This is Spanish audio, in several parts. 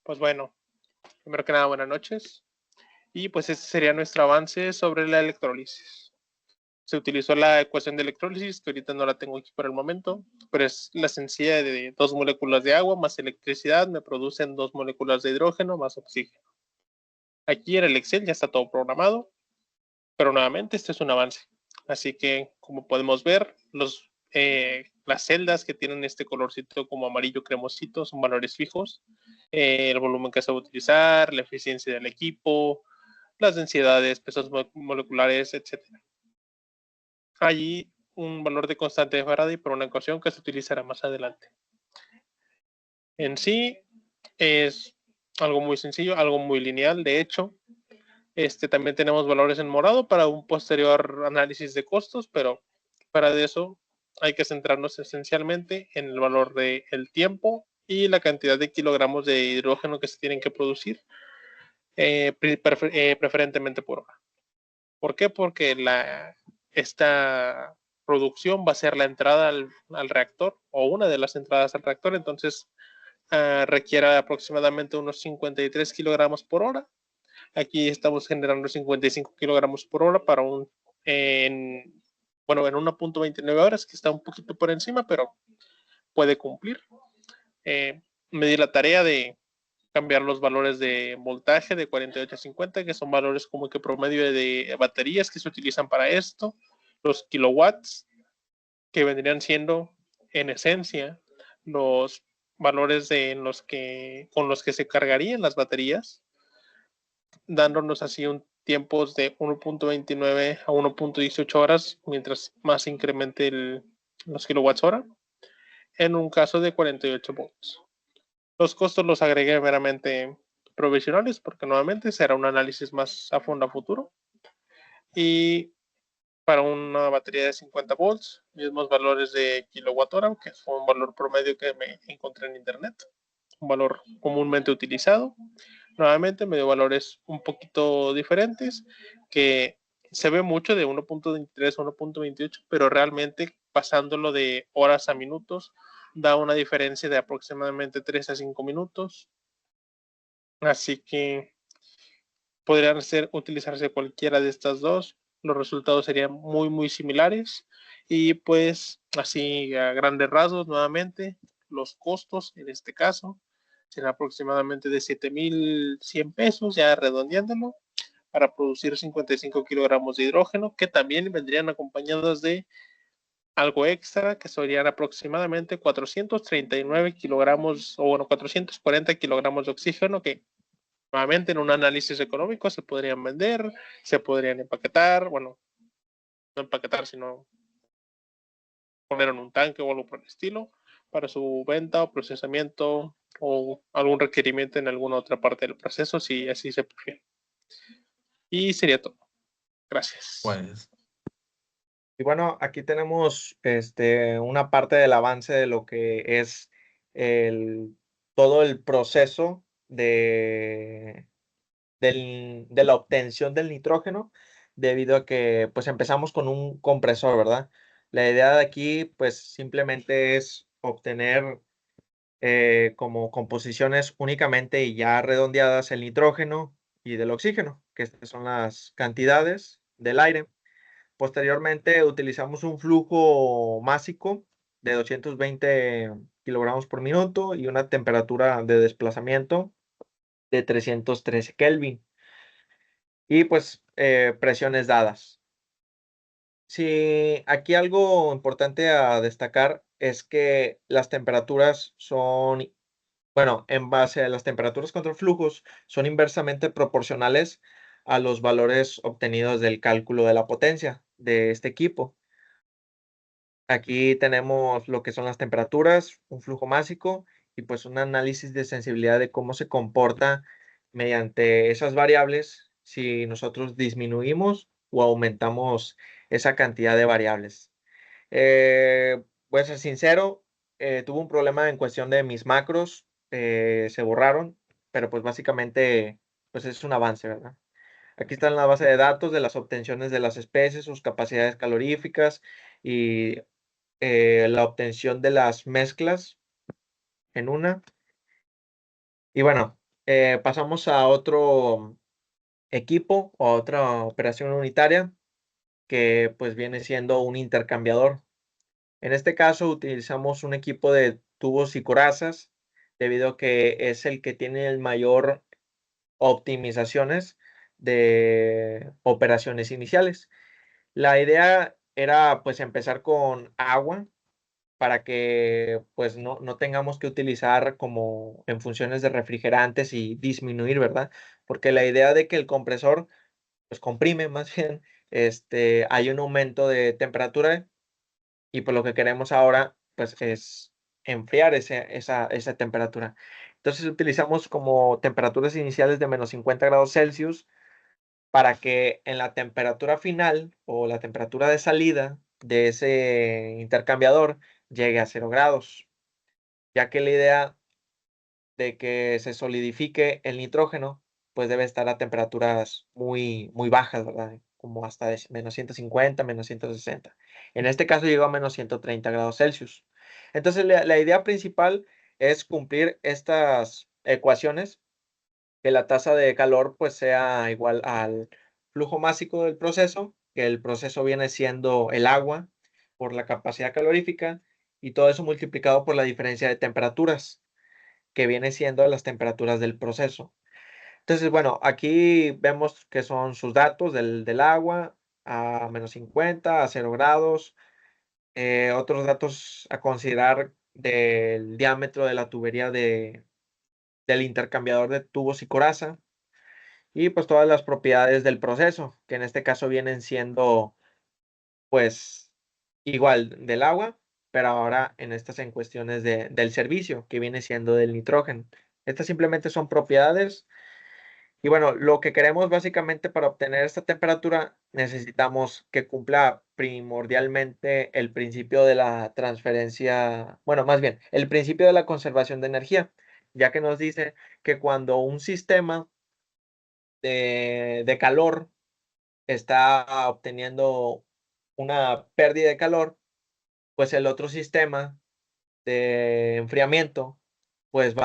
Pues bueno, primero que nada, buenas noches. Y pues este sería nuestro avance sobre la electrólisis. Se utilizó la ecuación de electrólisis, que ahorita no la tengo aquí por el momento, pero es la sencilla de 2 moléculas de agua más electricidad me producen 2 moléculas de hidrógeno más oxígeno. Aquí en el Excel ya está todo programado, pero nuevamente este es un avance. Así que, como podemos ver, las celdas que tienen este colorcito como amarillo cremosito son valores fijos. El volumen que se va a utilizar, la eficiencia del equipo, las densidades, pesos moleculares, etc. Allí un valor de constante de Faraday por una ecuación que se utilizará más adelante. En sí es algo muy sencillo, algo muy lineal. De hecho, también tenemos valores en morado para un posterior análisis de costos, pero para eso hay que centrarnos esencialmente en el valor del tiempo y la cantidad de kilogramos de hidrógeno que se tienen que producir, preferentemente por hora. ¿Por qué? Porque esta producción va a ser la entrada al reactor o una de las entradas al reactor, entonces requiere aproximadamente unos 53 kilogramos por hora. Aquí estamos generando 55 kilogramos por hora para en 1.29 horas, que está un poquito por encima, pero puede cumplir. Me di la tarea de cambiar los valores de voltaje de 48 a 50, que son valores como que promedio de baterías que se utilizan para esto, los kilowatts, que vendrían siendo en esencia los valores con los que se cargarían las baterías, dándonos así un tiempos de 1.29 a 1.18 horas, mientras más incremente los kilowatts hora, en un caso de 48 volts. Los costos los agregué meramente provisionales, porque nuevamente será un análisis más a fondo a futuro. Y para una batería de 50 volts, mismos valores de kilowatt hora, que fue un valor promedio que me encontré en internet, un valor comúnmente utilizado. Nuevamente me dio valores un poquito diferentes, que se ve mucho de 1.23 a 1.28, pero realmente pasándolo de horas a minutos da una diferencia de aproximadamente 3 a 5 minutos. Así que podrían utilizarse cualquiera de estas dos. Los resultados serían muy similares. Y pues así a grandes rasgos, nuevamente, los costos en este caso serán aproximadamente de 7,100 pesos, ya redondeándolo, para producir 55 kilogramos de hidrógeno, que también vendrían acompañados de algo extra, que serían aproximadamente 439 kilogramos, o bueno, 440 kilogramos de oxígeno, que nuevamente en un análisis económico se podrían vender, se podrían empaquetar, bueno, no empaquetar, sino poner en un tanque o algo por el estilo, para su venta o procesamiento o algún requerimiento en alguna otra parte del proceso, si así se prefiere. Y sería todo. Gracias. Pues. Y bueno, aquí tenemos una parte del avance de lo que es todo el proceso de la obtención del nitrógeno, debido a que pues empezamos con un compresor, ¿verdad? La idea de aquí pues simplemente es obtener como composiciones únicamente y ya redondeadas el nitrógeno y del oxígeno, que estas son las cantidades del aire. Posteriormente utilizamos un flujo másico de 220 kilogramos por minuto y una temperatura de desplazamiento de 313 Kelvin. Y pues presiones dadas. Sí, aquí algo importante a destacar es que las temperaturas son, bueno, en base a las temperaturas contra flujos, son inversamente proporcionales a los valores obtenidos del cálculo de la potencia de este equipo. Aquí tenemos lo que son las temperaturas, un flujo másico y pues un análisis de sensibilidad de cómo se comporta mediante esas variables si nosotros disminuimos o aumentamos esa cantidad de variables. Voy a ser sincero, tuve un problema en cuestión de mis macros, se borraron, pero pues básicamente pues es un avance, ¿verdad? Aquí está la base de datos de las obtenciones de las especies, sus capacidades caloríficas y la obtención de las mezclas en una. Y bueno, pasamos a otro equipo o a otra operación unitaria que pues viene siendo un intercambiador. En este caso utilizamos un equipo de tubos y corazas debido a que es el que tiene el mayor optimizaciones de operaciones iniciales. La idea era pues empezar con agua para que pues no tengamos que utilizar como en funciones de refrigerantes y disminuir, ¿verdad? Porque la idea de que el compresor pues comprime más bien, hay un aumento de temperatura y pues lo que queremos ahora pues es enfriar esa temperatura. Entonces utilizamos como temperaturas iniciales de -50 °C para que en la temperatura final o la temperatura de salida de ese intercambiador llegue a 0 grados, ya que la idea de que se solidifique el nitrógeno, pues debe estar a temperaturas muy bajas, ¿verdad? Como hasta de -150, -160. En este caso llegó a -130 °C. Entonces la idea principal es cumplir estas ecuaciones, que la tasa de calor pues sea igual al flujo másico del proceso, que el proceso viene siendo el agua por la capacidad calorífica y todo eso multiplicado por la diferencia de temperaturas, que viene siendo las temperaturas del proceso. Entonces, bueno, aquí vemos que son sus datos del agua a -50, a 0 grados. Otros datos a considerar del diámetro de la tubería del intercambiador de tubos y coraza. Y pues todas las propiedades del proceso, que en este caso vienen siendo pues igual del agua, pero ahora en cuestiones del servicio, que viene siendo del nitrógeno. Estas simplemente son propiedades. Y bueno, lo que queremos básicamente para obtener esta temperatura, necesitamos que cumpla primordialmente el principio de la transferencia, bueno, más bien, el principio de la conservación de energía, ya que nos dice que cuando un sistema de calor está obteniendo una pérdida de calor, pues el otro sistema de enfriamiento, pues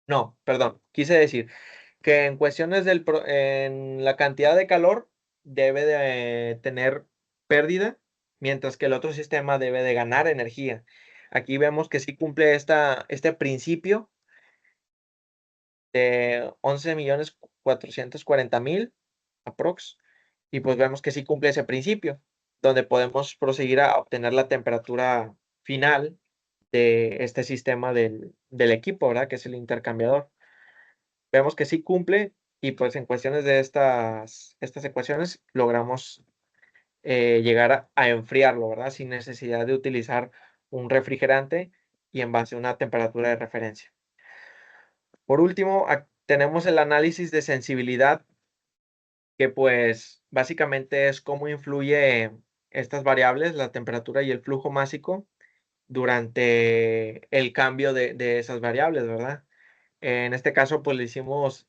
no, perdón, quise decir que en cuestiones en la cantidad de calor debe de tener pérdida, mientras que el otro sistema debe de ganar energía. Aquí vemos que sí cumple este principio de 11.440.000 aprox. Y pues vemos que sí cumple ese principio, donde podemos proseguir a obtener la temperatura final de este sistema del equipo, ¿verdad? Que es el intercambiador. Vemos que sí cumple y pues en cuestiones de estas ecuaciones logramos llegar a enfriarlo, ¿verdad? Sin necesidad de utilizar un refrigerante y en base a una temperatura de referencia. Por último, tenemos el análisis de sensibilidad, que pues básicamente es cómo influye estas variables, la temperatura y el flujo másico, durante el cambio de esas variables, ¿verdad? En este caso, pues le hicimos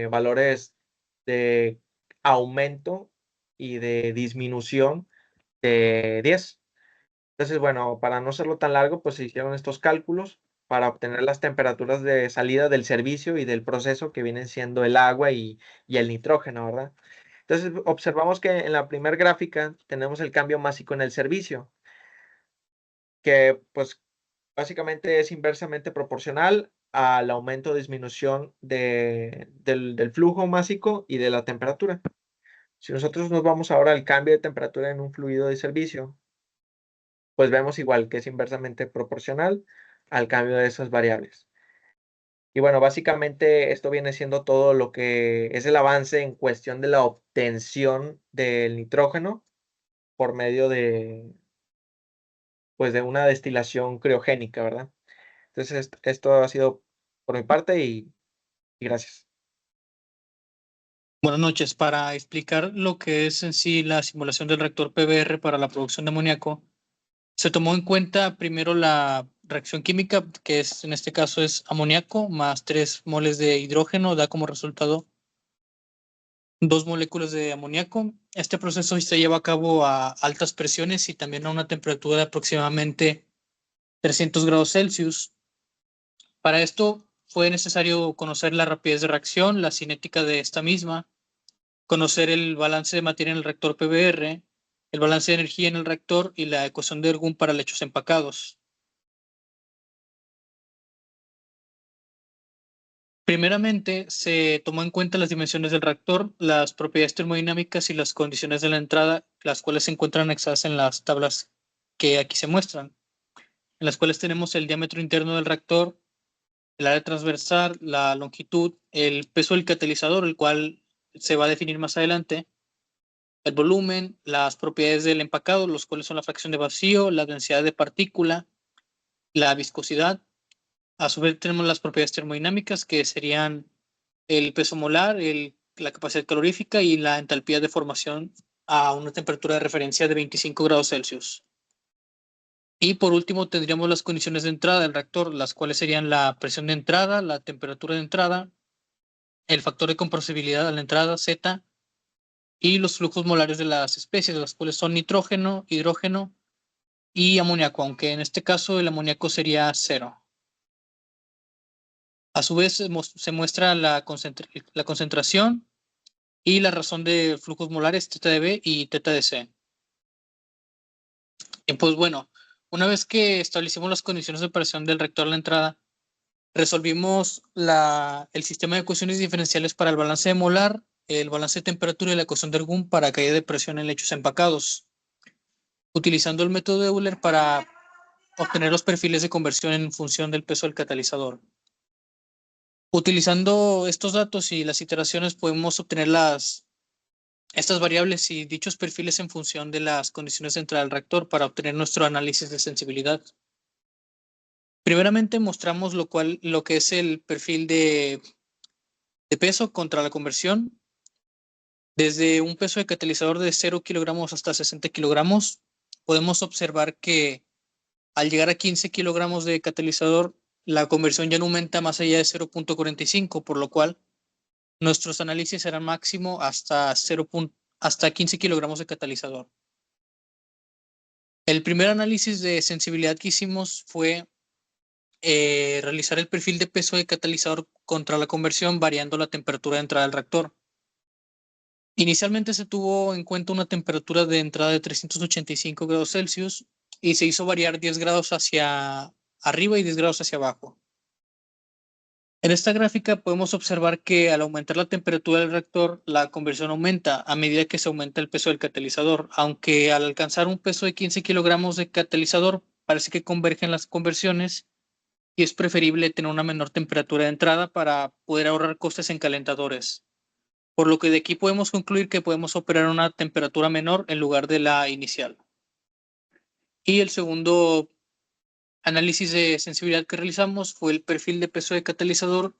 valores de aumento y de disminución de 10. Entonces, bueno, para no hacerlo tan largo, pues se hicieron estos cálculos para obtener las temperaturas de salida del servicio y del proceso, que vienen siendo el agua y el nitrógeno, ¿verdad? Entonces, observamos que en la primera gráfica tenemos el cambio másico en el servicio, que pues básicamente es inversamente proporcional al aumento o disminución del flujo másico y de la temperatura. Si nosotros nos vamos ahora al cambio de temperatura en un fluido de servicio, pues vemos igual que es inversamente proporcional al cambio de esas variables. Y bueno, básicamente esto viene siendo todo lo que es el avance en cuestión de la obtención del nitrógeno por medio pues, de una destilación criogénica, ¿verdad? Entonces, esto ha sido por mi parte y gracias. Buenas noches. Para explicar lo que es en sí la simulación del reactor PBR para la producción de amoníaco, se tomó en cuenta primero la reacción química, que es en este caso es amoníaco más 3 moles de hidrógeno, da como resultado 2 moléculas de amoníaco. Este proceso se lleva a cabo a altas presiones y también a una temperatura de aproximadamente 300 °C. Para esto fue necesario conocer la rapidez de reacción, la cinética de esta misma, conocer el balance de materia en el reactor PBR, el balance de energía en el reactor y la ecuación de Ergun para lechos empacados. Primeramente, se tomó en cuenta las dimensiones del reactor, las propiedades termodinámicas y las condiciones de la entrada, las cuales se encuentran anexadas en las tablas que aquí se muestran, en las cuales tenemos el diámetro interno del reactor, el área transversal, la longitud, el peso del catalizador, el cual se va a definir más adelante, el volumen, las propiedades del empacado, los cuales son la fracción de vacío, la densidad de partícula, la viscosidad. A su vez tenemos las propiedades termodinámicas, que serían el peso molar, la capacidad calorífica y la entalpía de formación a una temperatura de referencia de 25 grados Celsius. Y por último tendríamos las condiciones de entrada del reactor, las cuales serían la presión de entrada, la temperatura de entrada, el factor de compresibilidad a la entrada, Z, y los flujos molares de las especies, las cuales son nitrógeno, hidrógeno y amoníaco, aunque en este caso el amoníaco sería 0. A su vez se muestra la concentración y la razón de flujos molares θ de B y θ de C. Y pues bueno, una vez que establecimos las condiciones de operación del reactor a la entrada, resolvimos el sistema de ecuaciones diferenciales para el balance de molar, el balance de temperatura y la ecuación de Ergun para caída de presión en lechos empacados, utilizando el método de Euler para obtener los perfiles de conversión en función del peso del catalizador. Utilizando estos datos y las iteraciones podemos obtener estas variables y dichos perfiles en función de las condiciones de entrada del reactor para obtener nuestro análisis de sensibilidad. Primeramente mostramos lo que es el perfil de peso contra la conversión. Desde un peso de catalizador de 0 kilogramos hasta 60 kilogramos, podemos observar que al llegar a 15 kilogramos de catalizador, la conversión ya no aumenta más allá de 0.45, por lo cual nuestros análisis serán máximo hasta 15 kilogramos de catalizador. El primer análisis de sensibilidad que hicimos fue realizar el perfil de peso de catalizador contra la conversión variando la temperatura de entrada del reactor. Inicialmente se tuvo en cuenta una temperatura de entrada de 385 grados Celsius y se hizo variar 10 grados hacia arriba y 10 grados hacia abajo. En esta gráfica podemos observar que al aumentar la temperatura del reactor, la conversión aumenta a medida que se aumenta el peso del catalizador, aunque al alcanzar un peso de 15 kilogramos de catalizador parece que convergen las conversiones y es preferible tener una menor temperatura de entrada para poder ahorrar costes en calentadores. Por lo que de aquí podemos concluir que podemos operar a una temperatura menor en lugar de la inicial. Y el segundo análisis de sensibilidad que realizamos fue el perfil de peso de catalizador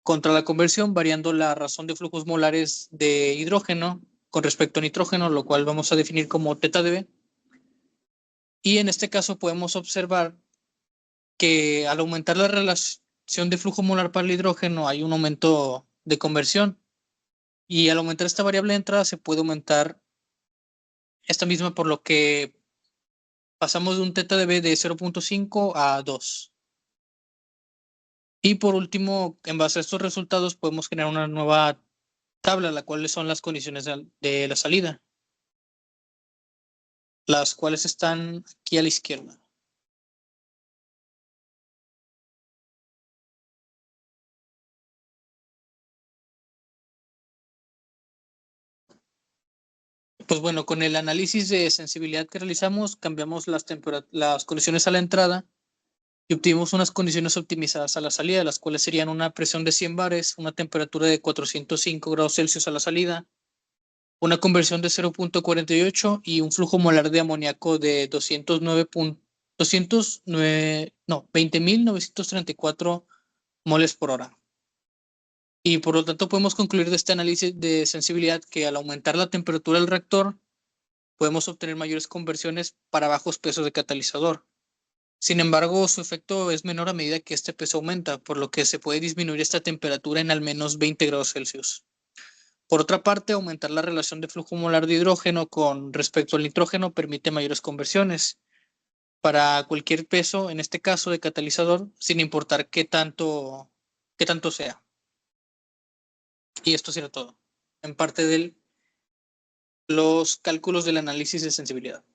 contra la conversión, variando la razón de flujos molares de hidrógeno con respecto a nitrógeno, lo cual vamos a definir como θ de B. Y en este caso podemos observar que al aumentar la relación de flujo molar para el hidrógeno hay un aumento de conversión. Y al aumentar esta variable de entrada se puede aumentar esta misma, por lo que pasamos de un θ de B de 0.5 a 2. Y por último, en base a estos resultados podemos generar una nueva tabla, la cual son las condiciones de la salida, las cuales están aquí a la izquierda. Pues bueno, con el análisis de sensibilidad que realizamos, cambiamos las condiciones a la entrada y obtuvimos unas condiciones optimizadas a la salida, las cuales serían una presión de 100 bares, una temperatura de 405 grados Celsius a la salida, una conversión de 0.48 y un flujo molar de amoníaco de 20.934 moles por hora. Y por lo tanto podemos concluir de este análisis de sensibilidad que al aumentar la temperatura del reactor podemos obtener mayores conversiones para bajos pesos de catalizador. Sin embargo, su efecto es menor a medida que este peso aumenta, por lo que se puede disminuir esta temperatura en al menos 20 grados Celsius. Por otra parte, aumentar la relación de flujo molar de hidrógeno con respecto al nitrógeno permite mayores conversiones. para cualquier peso, en este caso de catalizador, sin importar qué tanto sea. Y esto será todo. En parte de los cálculos del análisis de sensibilidad.